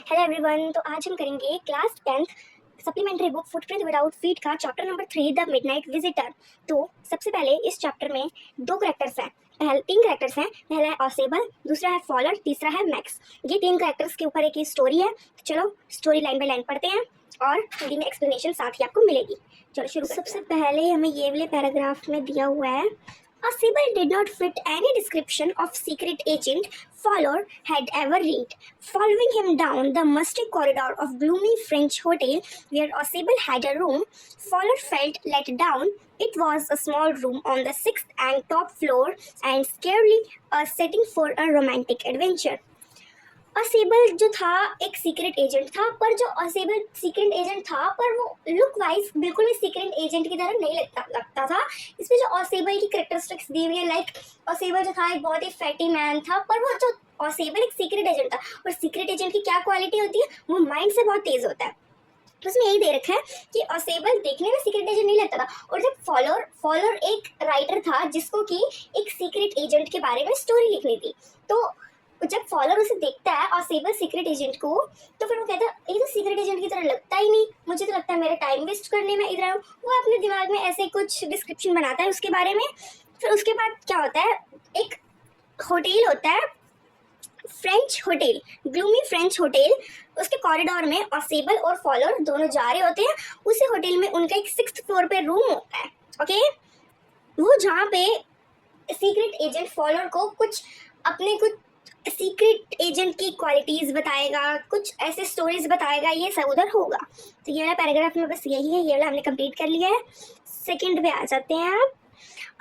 Hello everyone. तो आज हम करेंगे class 10th supplementary book footprint without feet का chapter number 3 the midnight visitor. तो सबसे पहले इस चैप्टर में दो करेक्टर्स हैं, पहले तीन करेक्टर्स हैं। पहला है ऑसेबल, दूसरा है फॉलर, तीसरा है मैक्स। ये तीन करेक्टर्स के ऊपर एक ही स्टोरी है। तो चलो स्टोरी लाइन बाय लाइन पढ़ते हैं और हिंदी में एक्सप्लेनेशन साथ ही आपको मिलेगी। चलो शुरू। सबसे पहले हमें ये वाले पैराग्राफ में दिया हुआ है, Sybil did not fit any description of secret agent Fowler had ever read. Following him down the musty corridor of gloomy French hotel where Sybil had a room, Fowler felt let down. It was a small room on the 6th and top floor and scarcely a setting for a romantic adventure. असेबल जो था एक secret agent था, पर जो असेबल secret agent था पर वो look wise बिल्कुल भी सीक्रेट एजेंट की तरह नहीं लगता था। इसमें जो असेबल की कैरेक्टरिस्टिक्स दी हुई है, लाइक असेबल जो था एक बहुत ही फैटी मैन था, पर वो जो असेबल एक सीक्रेट एजेंट था। और सीक्रेट एजेंट की क्या क्वालिटी होती है, वो माइंड से बहुत तेज होता है। तो उसमें यही दे रखा है कि असेबल देखने में सीक्रेट एजेंट नहीं लगता था। और जब फॉलोर एक राइटर था जिसको कि एक सीक्रेट एजेंट के बारे में स्टोरी लिखनी थी, तो जब फॉलोअर उसे देखता है और सेबल सीक्रेट एजेंट को, तो फिर वो कहता है ये तो सीक्रेट एजेंट की तरह लगता ही नहीं, मुझे तो लगता है मेरा टाइम वेस्ट करने में इधर आऊँ। वो अपने दिमाग में ऐसे कुछ डिस्क्रिप्शन बनाता है उसके बारे में। फिर उसके बाद क्या होता है, एक होटल होता है, French hotel, gloomy French hotel. उसके कॉरिडोर में ऑसेबल और फॉलोअर दोनों जा रहे होते हैं। उसी होटल में उनका एक 6th फ्लोर पे रूम होता है। ओके, वो जहाँ पे सीक्रेट एजेंट फॉलोअर को कुछ सीक्रेट एजेंट की क्वालिटीज बताएगा, कुछ ऐसे स्टोरीज बताएगा, ये सब उधर होगा। तो ये वाला पैराग्राफ में बस यही है, ये वाला हमने कंप्लीट कर लिया है। सेकंड पे आ जाते हैं आप।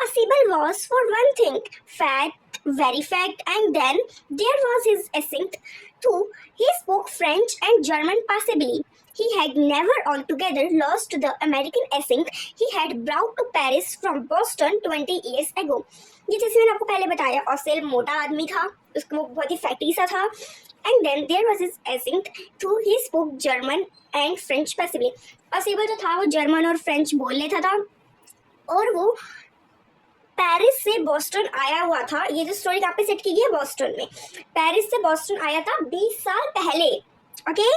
Sybil was for one thing fat, very fat, and then there was his accent too. He spoke French and German passably. He had never altogether lost the American accent he had brought to Paris from Boston 20 years ago. ये जैसे मैंने आपको पहले बताया, ऑसेल मोटा आदमी था, उसको वो बहुत ही फैटी सा था। And then there was his accent too. He spoke German and French passably. Ausable जो था वो जर्मन और फ्रेंच बोल लेता था, और वो पेरिस से बॉस्टन आया हुआ था। ये जो स्टोरी यहाँ पे सेट की गई है बॉस्टन में, पेरिस से बॉस्टन आया था 20 साल पहले। Okay,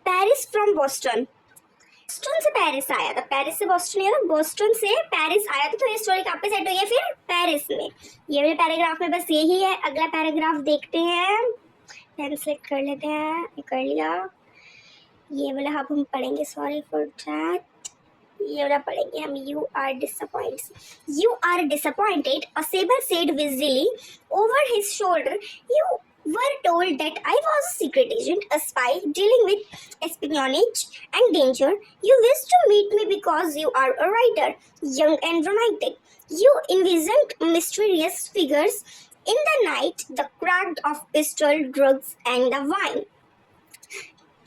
Paris from Boston, Boston से पेरिस आया था, पेरिस से बॉस्टन आया था, बॉस्टन से पेरिस आया था। तो ये स्टोरी कहाँ पे सेट हुई है फिर, पेरिस में। ये वाले पैराग्राफ में बस यही है। अगला पैराग्राफ देखते हैं, पेन सेलेक्ट कर लेते हैं, ये कर लिया। ये वाला हम पढ़ेंगे, सॉरी फॉर दैट। ये वाला पढ़ेंगे हम, you are disappointed, Sybil said busily over his shoulder. You were told that I was a secret agent, a spy dealing with espionage and danger. You wish to meet me because you are a writer, young and romantic. You envisioned mysterious figures in the night, the crack of pistol, drugs and the wine.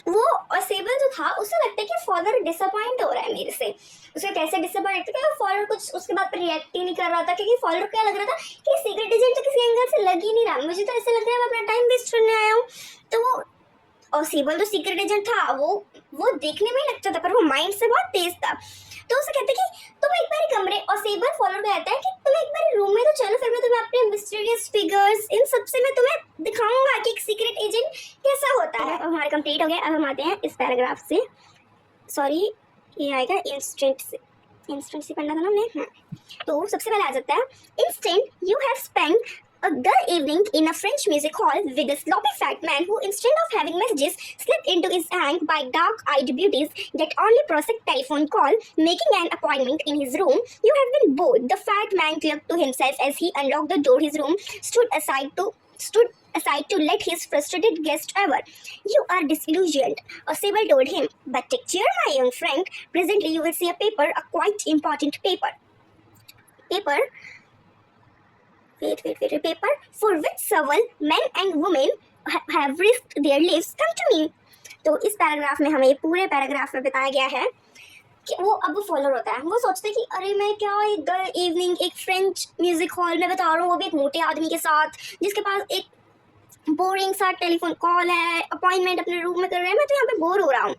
वो असेबल जो था उसे लगता है कि follower disappoint हो रहा है मेरे से। उसे कैसे डिसअपॉइंट था, फॉलोअर कुछ उसके बाद पर रिएक्ट ही नहीं कर रहा था, क्योंकि फॉलोअर क्या लग रहा था कि सीक्रेट एजेंट तो किसी एंगल से लग ही नहीं रहा, मुझे तो ऐसे लग रहा है मैं अपना टाइम वेस्ट करने आया हूँ। तो वो असेबल तो सीक्रेट एजेंट था, वो देखने में ही लगता था, पर वो माइंड से बहुत तेज था। तो उसे कहते कि तुम एक बार कमरे, असेबल फॉलोअर को कहता है कि तुम एक बार रूम में तो चलो, फिर मैं तुम्हें अपने मिस्टीरियस फिगर्स इन सब से मैं तुम्हें दिखाऊंगा कि एक सीक्रेट एजेंट कैसा होता है। अब हमारा कंप्लीट हो गया। अब हम आते हैं इस पैराग्राफ से, सॉरी ये आएगा इंस्टेंट से पढ़ना था ना हमने। हाँ, तो सबसे पहले आ जाता है, instant you have spent a dull evening in a French music hall with a sloppy fat man who, instead of having messages slipped into his hand by dark-eyed beauties that only processed telephone call, making an appointment in his room, you have been bored. The fat man clucked to himself as he unlocked the door. His room stood aside to let his frustrated guest over. You are disillusioned, Sybil told him. But take cheer, my young friend. Presently you will see a paper, a quite important paper. Paper for which several men and women have risked their lives. Come to me. तो इस paragraph में हमें पूरे paragraph में बताया गया है कि वो अब फॉलोअर होता है। वो सोचते हैं कि अरे मैं क्या एक डल इवनिंग एक फ्रेंच म्यूजिक हॉल में बता रहा हूँ, वो भी एक मोटे आदमी के साथ जिसके पास एक बोरिंग सा टेलीफोन कॉल है, अपॉइंटमेंट अपने रूम में कर रहे हैं, मैं तो यहाँ पे बोर हो रहा हूँ।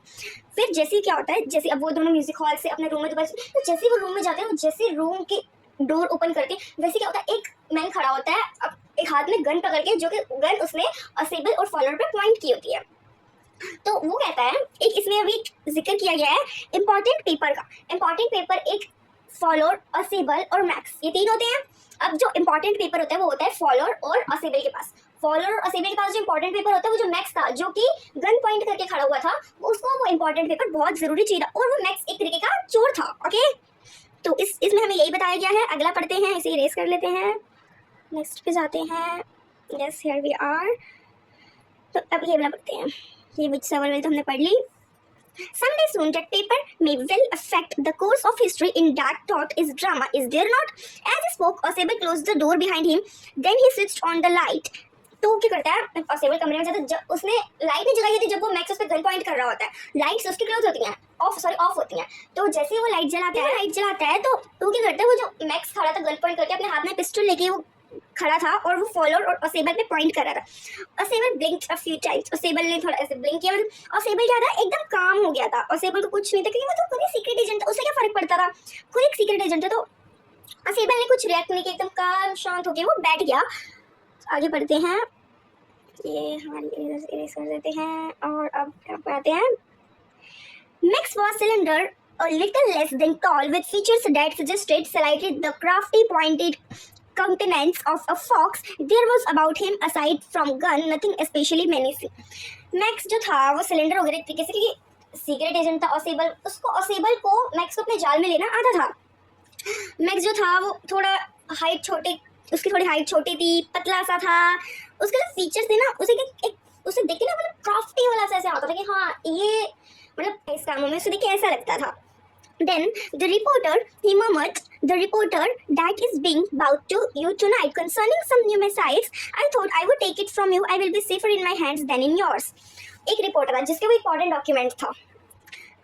फिर जैसे क्या होता है, जैसे अब वो दोनों म्यूजिक हॉल से अपने रूम में दोबारा, तो जैसे वो रूम में जाते हैं, वो जैसे रूम के डोर ओपन करते हैं, वैसे क्या होता है, एक मैन खड़ा होता है एक हाथ में गन पकड़ के, जो कि गन उसने असेबल और फॉलोअर पे पॉइंट की होती है। तो वो कहता है, एक इसमें अभी जिक्र किया गया है इंपॉर्टेंट पेपर का। इंपॉर्टेंट पेपर एक फॉलोअर, असेबल और मैक्स, ये तीन होते हैं। अब जो इंपॉर्टेंट पेपर होता है वो होता है फॉलोअर और असेबल के पास। फॉलोअर और असेबल के पास जो इंपॉर्टेंट पेपर होता है वो जो मैक्स था, जो कि गन पॉइंट करके खड़ा हुआ था, उसको वो इंपॉर्टेंट पेपर बहुत जरूरी चाहिए था, और वो मैक्स एक तरीके का चोर था। ओके, तो इसमें हमें यही बताया गया है। अगला पढ़ते हैं, इसे इरेज कर लेते हैं, नेक्स्ट पे जाते हैं। Yes, here we are. तो अब ये वाला पढ़ते हैं, ये विच सवाल तो हमने पढ़ ली। Someday soon that paper may well affect the course of history. In that thought is drama, is there not? As he spoke, Osable closed the door behind him. Then he switched on the light. तो क्या करता है, Osable कमरे में जाता है, उसने light नहीं जलाई होती जब वो मैक्स उस पर गन पॉइंट कर रहा होता है। लाइट्स उसकी क्लोज होती हैं, ऑफ होती हैं। तो जैसे ही वो लाइट जलाता है तो क्या करता है, वो जो मैक्स खड़ा था गन पॉइंट करके, अपने हाथ में पिस्टल लेके वो खड़ा था, और वो फॉलोअर और असेबल पे पॉइंट कर रहा था। असेबल ब्लिंक्ड अ फ्यू टाइम्स, असेबल ने थोड़ा ऐसे ब्लिंक किया, असेबल क्या था, एकदम काम हो गया था। असेबल को कुछ नहीं था, क्योंकि वो तो खुद ही सीक्रेट एजेंट था, उसे क्या फर्क पड़ता था, खुद एक सीक्रेट एजेंट है। तो असेबल ने कुछ रिएक्ट नहीं किया, एकदम काम शांत होकर वो बैठ गया। आगे बढ़ते हैं, ये हमारी इरेज कर देते हैं, और अब आते हैं। Max was cylinder, a little less than tall, with features that suggested slightly the crafty, pointed countenance of a fox. There was about him, aside from gun, nothing especially menacing. Max जो था वो cylinder वगैरह तरीके से, क्योंकि secret agent था असेबल, असेबल को max को अपने जाल में लेना आता था। मैक्स जो था वो थोड़ा हाइट छोटी, उसकी थोड़ी हाइट छोटी थी, पतला सा था, उसके जो फीचर्स थे ना, उसे देख के ना मतलब क्राफ्टी वाला सा ऐसे आता था कि हाँ ये मतलब इस कामों में उसे देख के ऐसा लगता था। Then the reporter, he murmured, the reporter that is being brought to you tonight concerning some new missiles. I thought I would take it from you. I will be safer in my hands than in yours. एक reporter था जिसके वो important document था।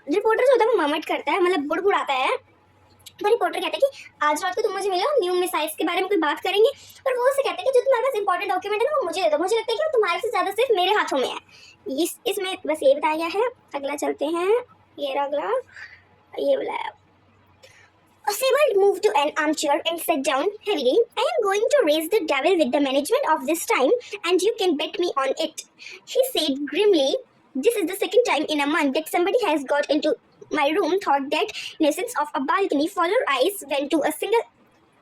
Reporter जो होता है वो ममट करता है, मतलब बुड़बुड़ाता है। तो रिपोर्टर कहता है कि आज रात को तुम मुझे मिलो, न्यू मिसाइल्स के बारे में कोई बात करेंगे। और वो उससे कहता है कि जो तुम्हारे पास इंपॉर्टेंट डॉक्यूमेंट है ना वो मुझे दे दो, मुझे लगता है कि वो तुम्हारे से ज़्यादा सिर्फ मेरे हाथों में है। इसमें बस ये बताया गया है। अगला चलते हैं, ये अगला ये बोला है। Osable moved to an armchair and sat down heavily. I am going to raise the devil with the management of this time, and you can bet me on it, he said grimly. This is the second time in a month that somebody has got into my room, thought that innocence of a balcony. Follower eyes went to a single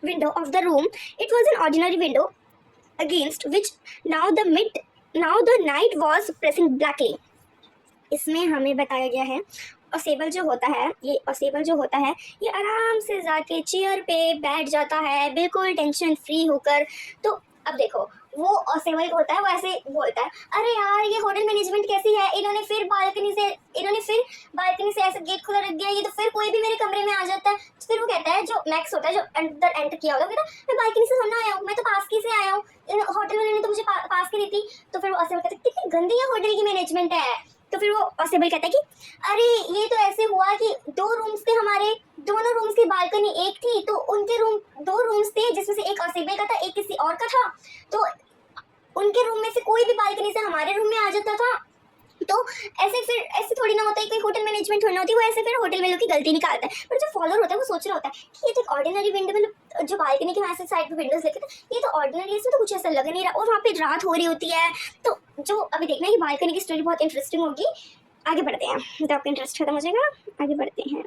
window of the room. It was an ordinary window against which now the night was pressing blackly. इसमें हमें बताया गया है असेबल जो होता है, ये आराम से जाके चेयर पे बैठ जाता है, बिल्कुल टेंशन फ्री होकर। तो अब देखो, वो असेबल होता है, वो ऐसे बोलता है, अरे यार ये होटल मैनेजमेंट कैसी है, इन्होंने फिर बालकनी से ऐसे गेट खुला रख दिया, ये तो फिर कोई भी मेरे कमरे में आ जाता है। तो फिर वो कहता है, जो मैक्स होता है, जो अंदर एंटर किया होता है, कहता है मैं बालकनी से थोड़ा आया हूँ, मैं तो पास की से आया हूँ, होटल वाले ने तो मुझे पास की दी थी। तो फिर वो असेबल कहता है कितनी गंदी है होटल की मैनेजमेंट है। तो फिर वो असेबल कहता है कि अरे ये तो ऐसे हुआ कि 2 रूम्स थे हमारे, दोनों रूम्स की बालकनी एक थी, तो उनके 2 रूम्स थे, जिसमें से एक असेबल का था, एक किसी और का था। तो उनके रूम में से कोई भी बालकनी से हमारे रूम में आ जाता था। तो ऐसे थोड़ी ना होता है, कोई होटल मैनेजमेंट थोड़ी ना होती है, वो ऐसे फिर होटल वालों की गलती निकालता है। पर जो फॉलोअर होता है वो सोच रहा होता है कि ये तो एक ऑर्डिनरी विंडो, मतलब जो बालकनी के वहाँ से साइड पे विंडोज लगे थे, ये तो ऑर्डिनरी, इसमें तो कुछ ऐसा लग नहीं रहा, और वहाँ पे रात हो रही होती है। तो जो अभी देखना है कि बालकनी की स्टोरी बहुत इंटरेस्टिंग होगी। आगे बढ़ते हैं, तो आपका इंटरेस्ट खत्म हो जाएगा। आगे बढ़ते हैं,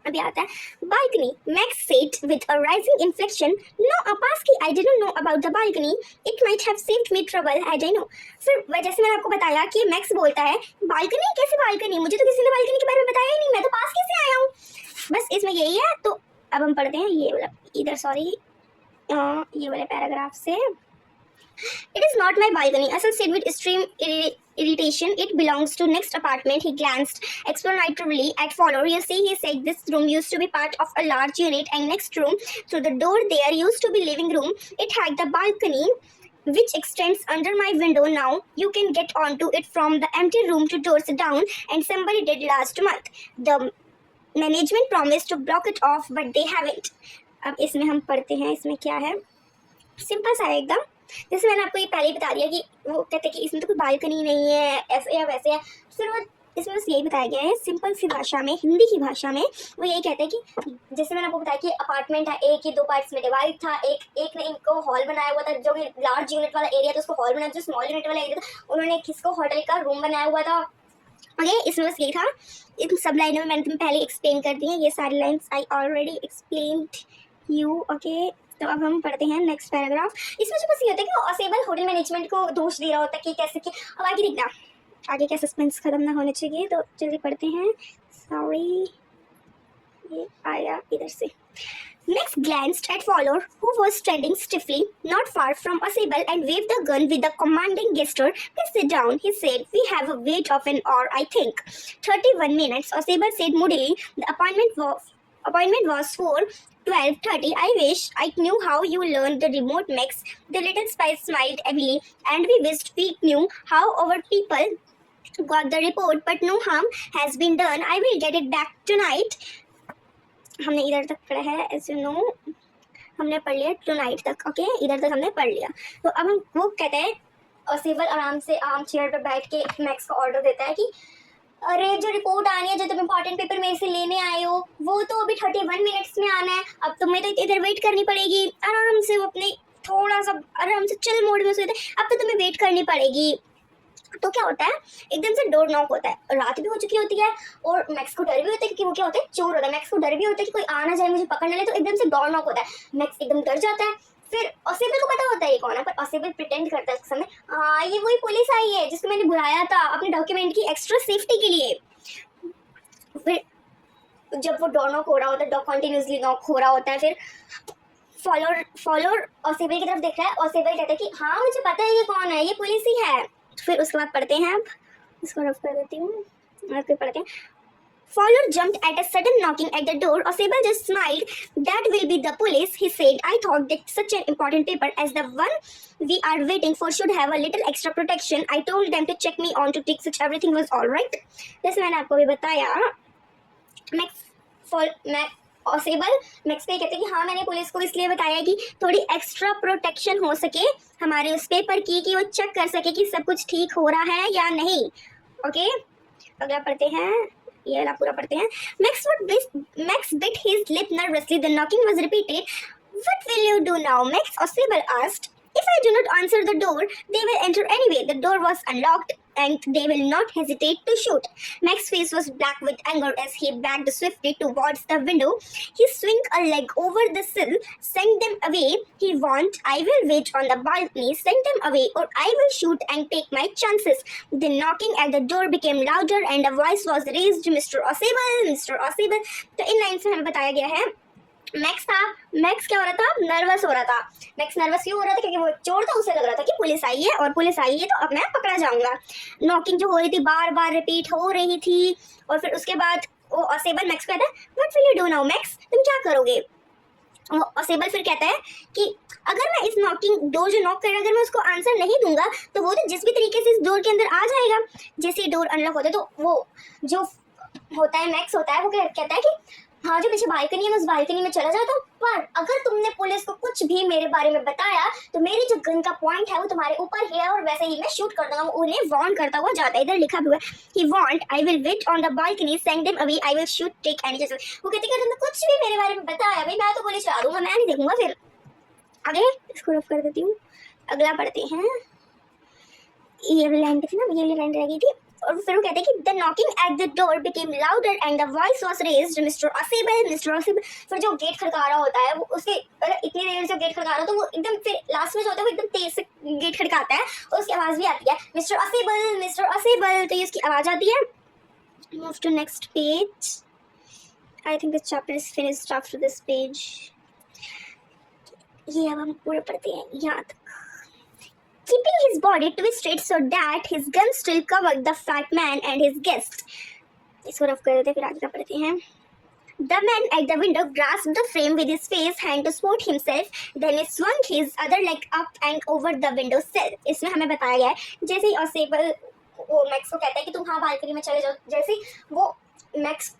अभी आता है balcony. Max said with a rising inflection. No, Apaski, I didn't know about the balcony. It might have saved me trouble had I know. फिर जैसे मैंने आपको बताया कि मैक्स बोलता है बालकनी, कैसी बालकनी, मुझे तो किसी ने बालकनी के बारे में बताया ही नहीं, मैं तो पास कैसे आया हूँ। बस इसमें यही है। तो अब हम पढ़ते हैं ये वाला, ये वाले पैराग्राफ से। It is not my balcony, Asal said with extreme irritation. It belongs to next apartment. He glanced exploratively at follower. You see, he said this room used to be part of a large unit, and next room through the door there used to be living room. It had the balcony which extends under my window now. You can get onto it from the empty room to doors down, and somebody did last month. The management promised to block it off, but they haven't. अब इसमें हम पढ़ते हैं, इसमें क्या है, simple सा है एकदम। जैसे मैंने आपको ये पहले ही बता दिया कि वो कहते हैं कि इसमें तो कोई बालकनी नहीं है, ऐसे या वैसे है। फिर वो इसमें बस यही बताया गया है सिंपल सी भाषा में, हिंदी की भाषा में। वो यही कहते हैं कि जैसे मैंने आपको बताया कि अपार्टमेंट है, एक ही दो पार्ट्स में डिवाइड था, एक ने इनको हॉल बनाया हुआ था, जो कि लार्ज यूनिट वाला एरिया था उसको हॉल बनाया, जो स्मॉल यूनिट वाला एरिया था उन्होंने किसको होटल का रूम बनाया हुआ था। ओके, इसमें बस यही था। इन सब लाइनों में मैंने तुम्हें पहले एक्सप्लेन कर दी है, ये सारी lines I already explained you. Okay, तो अब हम पढ़ते हैं नेक्स्ट पैराग्राफ। इसमें जो बस ये होता है कि असेबल होटल मैनेजमेंट को दोष दे रहा होता है कि कैसे कि अब आगे देखना, आगे क्या सस्पेंस खत्म ना होने चाहिए, तो जल्दी पढ़ते हैं। सॉरी, ये आया इधर से। Max glanced at Fowler, who was standing stiffly not far from Asable, and waved the gun with a commanding gesture. Please sit down, he said. We have a wait of an hour, I think. 31 minutes, Asable said moodily. The appointment was for 12:30. I wish I knew how you learned the remote, Max. The little spy smiled heavily, and we wished we knew how our people got the report, but no harm has been done. I will get it back tonight. हमने इधर तक पढ़ा है, as you know हमने पढ़ लिया tonight तक। Okay, इधर तक हमने पढ़ लिया। तो अब हम वो कहते हैं असेबल आराम से आर्म चेयर पर बैठ के मैक्स को ऑर्डर देता है कि अरे जो रिपोर्ट आनी है, जो तुम इंपॉर्टेंट पेपर मेरे से लेने आए हो, वो तो अभी 31 मिनट्स में आना है। अब तुम्हें तो इधर वेट करनी पड़ेगी। आराम से वो अपने थोड़ा सा आराम से चिल मोड में सोते हैं। अब तो तुम्हें वेट करनी पड़ेगी। तो क्या होता है, एकदम से डोर नॉक होता है। रात भी हो चुकी होती है और मैक्स को डर भी होता है क्योंकि वो क्या होता है, चोर होता है। मैक्स को डर भी होता है कि कोई आ ना जाए मुझे पकड़ने ले, तो एकदम से डोर नॉक होता है। मैक्स एकदम डर जाता है। फिर असेबल को पता होता है ये कौन है, पर असेबल प्रिटेंड करता है उस समय, हाँ ये वही पुलिस आई है जिसको मैंने बुलाया था अपने डॉक्यूमेंट की एक्स्ट्रा सेफ्टी के लिए। फिर जब वो डोर नॉक हो रहा होता है, डॉग कंटिन्यूसली नॉक हो रहा होता है, फिर फॉलोर असेबल की तरफ देख रहा है। असेबल कहता है कि हाँ मुझे पता है ये कौन है, ये पुलिस ही है। फिर उसके बाद पढ़ते हैं, अब इसको रफ कर देती हूँ और फिर पढ़ते हैं। Fowler jumped at a sudden knocking at the door. Asable just smiled. That will be the police, he said. I thought that such an important paper as the one we are waiting for should have a little extra protection. I told them to check me on to take such everything was all right. जैसे मैंने आपको भी बताया, असेबल max पे कहते हैं कि हाँ मैंने पुलिस को इसलिए बताया कि थोड़ी एक्स्ट्रा प्रोटेक्शन हो सके हमारे उस पेपर की, कि वो चेक कर सके कि सब कुछ ठीक हो रहा है या नहीं। ओके, अगला पढ़ते हैं, ये वाला पूरा पढ़ते हैं। Max bit his lip nervously. The knocking was repeated. What will you do now, Max? Asable asked. If I do not answer the door, they will enter anyway. The door was unlocked and they will not hesitate to shoot. Max's face was black with anger as he backed swiftly towards the window. He swung a leg over the sill. Send them away, he warned. I will wait on the balcony. Send them away or I will shoot and take my chances. The knocking at the door became louder and a voice was raised. Mr. Asable, Mr. Asable. तो in line से हमें बताया गया है max क्या हो रहा था, नर्वस हो रहा था। मैक्स नर्वस क्यों हो रहा था, क्योंकि वो चोर था, उसे लग रहा था कि पुलिस आई है और पुलिस आई है तो अब मैं पकड़ा जाऊंगा। नॉकिंग जो हो रही थी बार बार रिपीट हो रही थी। और फिर उसके बाद वो असेबल मैक्स कहता है what will you do now max, तुम क्या करोगे। वो असेबल फिर कहता है कि अगर मैं इस नॉकिंग डोर जो नॉक कर रहा है अगर मैं उसको आंसर नहीं दूंगा तो वो तो जिस भी तरीके से इस डोर के अंदर आ जाएगा। जैसे ही डोर अनलॉक होता है तो वो जो होता है मैक्स होता है वो कहता है कि हाँ जो पीछे बालकनी है मैं उस बालकनी में चला जाता हूँ, पर अगर तुमने पुलिस को कुछ भी मेरे बारे में बताया तो मेरी जो गन का पॉइंट है वो तुम्हारे ऊपर ही है और वैसे ही मैं शूट कर दूंगा। उन्हें वार्न करता हुआ जाता है, इधर लिखा भी हुआ है he warned I will wait on the balcony send them away I will shoot take any chances. वो कहते हैं तुमने कुछ भी मेरे बारे में बताया भाई मैं तो पुलिस चला दूंगा, मैं नहीं देखूंगा। फिर आगे इसको रफ कर देती हूँ, अगला पढ़ते हैं। ये लाइन थी ना, ये लाइन रह गई थी। और फिर वो कहते हैं कि the knocking at the door became louder and the voice was raised mister Ausable mister Ausable. फिर जो गेट खड़का रहा होता है वो उसके इतनी देर से गेट खड़का रहा तो वो एकदम फिर लास्ट में जो होता है वो एकदम तेज से गेट खड़काता है और उसकी आवाज़ भी आती है मिस्टर असेबल, तो ये उसकी आवाज़ आती है। Move to next page. I think this chapter is finished after this page. ये अब हम पूरा पढ़ते हैं यहाँ तक। Keeping his body twisted so that his gun still covered the fat man and his guest. इसको रफ कर देते हैं, फिर आगे का पढ़ते हैं। The man at the window grasped the frame with his face hand to support himself. Then he swung his other leg up and over the window sill. इसमें हमें बताया गया है जैसे ही असेबल वो मैक्स को कहता है कि तुम हाँ बालकनी में चले जाओ, जैसे वो मैक्स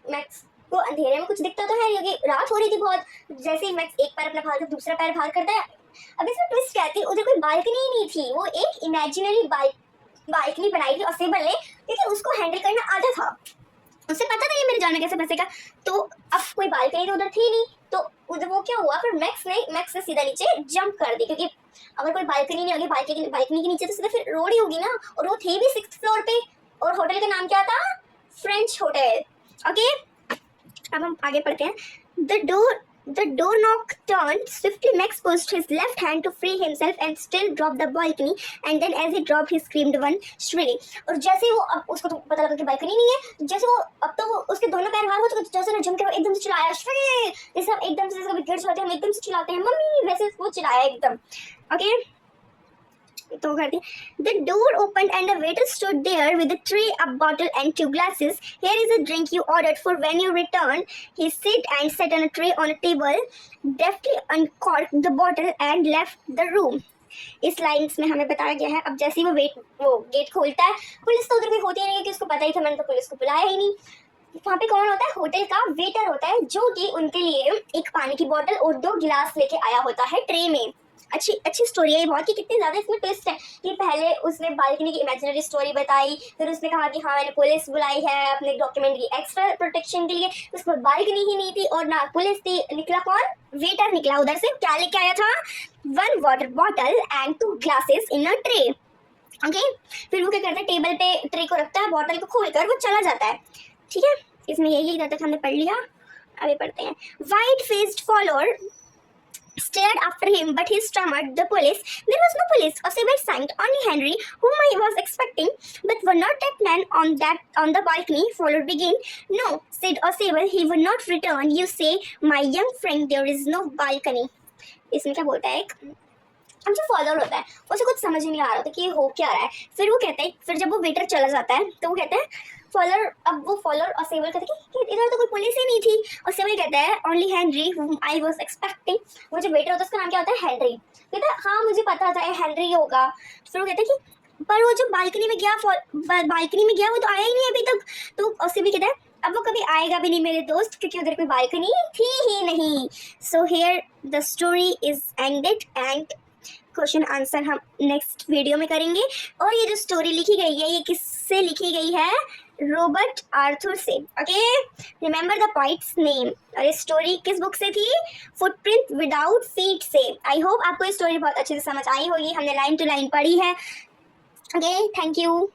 को अंधेरे में कुछ दिखता तो है क्योंकि रात हो रही थी बहुत। जैसे ही मैक्स एक पैर अपना बाहर दूसरा पैर बाहर करता है, अब इसमें ट्विस्ट क्या थी, उधर कोई बालकनी ही नहीं थी, वो एक इमेजिनरी बालकनी बनाई थी ऑसेबल ने, क्योंकि उसको हैंडल करना आता था, उसे पता था ये मेरे जान में कैसे फंसेगा। तो अब कोई बालकनी तो उधर थी नहीं, तो उधर वो क्या हुआ, फिर मैक्स ने सीधा नीचे जंप कर दी, क्योंकि अगर कोई बालकनी नहीं होगी बालकनी के नीचे तो सीधा फिर रोड ही होगी ना, और वो थी भी 6th फ्लोर पे, और होटल का नाम क्या था, फ्रेंच होटल। ओके, अब हम आगे पढ़ते हैं। The door knock turned. Swiftly, Max pushed his left hand to free himself and still dropped the balcony. And then, as he dropped, he screamed one shrilly. और जैसे वो, अब उसको तो पता लगा कि बालकनी नहीं है, जैसे वो अब तो वो उसके दोनों पैर बाहर हो चुके, जैसे ना झुम के एकदम से चिल्लाया श्री, जैसे हम एकदम से कभी गिर जाते हैं, हम एकदम से चिल्लाते हैं मम्मी, वैसे वो चिल्लाया एकदम। ओके, तो कर दिया। The door opened and a waiter stood there with a tray, a bottle and 2 glasses. Here is a drink you ordered for when you return. He sat and sat on a tray on a table, deftly uncorked the bottle and left the room. इस lines में हमें बताया गया है, अब जैसे ही वो gate खोलता है, पुलिस तो उधर कोई होती नहीं है, कि उसको पता ही था, मैंने तो पुलिस को बुलाया ही नहीं। वहाँ पे कौन होता है, होटल का वेटर होता है, जो कि उनके लिए एक पानी की बोतल और 2 गिलास लेके आया होता है ट्रे में। अच्छी स्टोरी है ये बहुत, कि कितनी ज़्यादा इसमें ट्विस्ट है, कि पहले उसने बालकनी की इमेजिनरी स्टोरी बताई, फिर उसने कहा कि हाँ मैंने पुलिस बुलाई है अपने डॉक्यूमेंट की एक्स्ट्रा प्रोटेक्शन के लिए, उसके बाद बालकनी ही नहीं थी और ना पुलिस थी, निकला कौन, वेटर निकला उधर से, क्या लेके आया था, 1 water bottle and 2 glasses in a tray. Okay, फिर वो क्या करता है, टेबल पे ट्रे को रखता है, बॉटल को खोलकर वो चला जाता है। ठीक है, इसमें यही तक हमने पढ़ लिया, अभी पढ़ते हैं। White faced follower stared after him, but he stammered, "The police? There was no police." Oswald signed. "Only Henry, whom I was expecting." "But were not that man on the balcony?" Fowler began. "No," said Oswald. "He would not return. You say, my young friend, there is no balcony." इसमें क्या बोलता है, एक अब जो follower होता है उसे कुछ समझ नहीं आ रहा था कि ये हो क्या रहा है। फिर वो कहता है, फिर जब वो वेटर चला जाता है तो वो कहता है फॉलोअर, अब वो फॉलोअर और सेवल कहते हैं कि इधर तो कोई पुलिस ही नहीं थी, और सेवल कहता है only Henry whom I was expecting। वो जो वेटर होता है उसका नाम क्या होता है, हेनरी। कहता है हाँ मुझे पता था ये हेनरी होगा। फिर वो कहता है कि पर वो जो बालकनी में गया वो तो आया ही नहीं अभी तक। तो उससे भी कहता है अब वो कभी आएगा भी नहीं मेरे दोस्त, क्योंकि उधर कोई बालकनी थी ही नहीं। So here the story is ended and question answer हम नेक्स्ट वीडियो में करेंगे। और ये जो स्टोरी लिखी गई है ये किससे लिखी गई है, रॉबर्ट आर्थर से। Okay, remember the poets name. और ये स्टोरी किस बुक से थी, फुटप्रिंट विदाउट फीट से। आई होप आपको ये स्टोरी बहुत अच्छे से समझ आई होगी, हमने लाइन टू लाइन पढ़ी है। Okay, thank you.